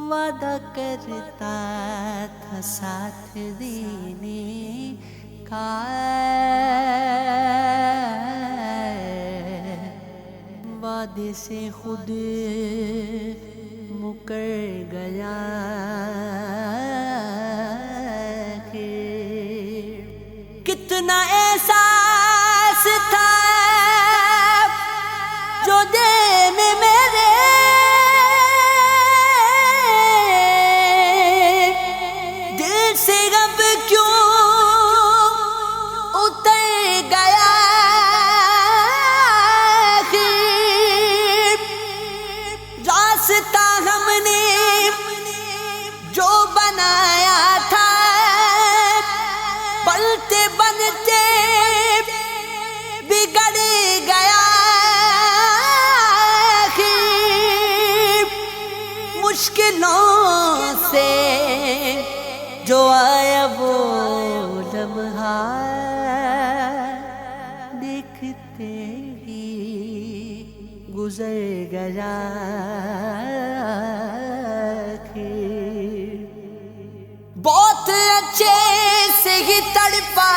وعدہ کرتا تھا ساتھ دینے کا، وعدے سے خود مکر گیا۔ کتنا احساس تھا جو دل میں میرے، دل سے اب کیوں اتر گیا۔ راستہ ہم نے جو بنایا تھا، بنتے بنتے بگڑ گیا۔ مشکلوں سے جو آیا وہ لمحہ، دیکھتے ہی گزر گیا۔ بہت اچھے سے ہی تڑپا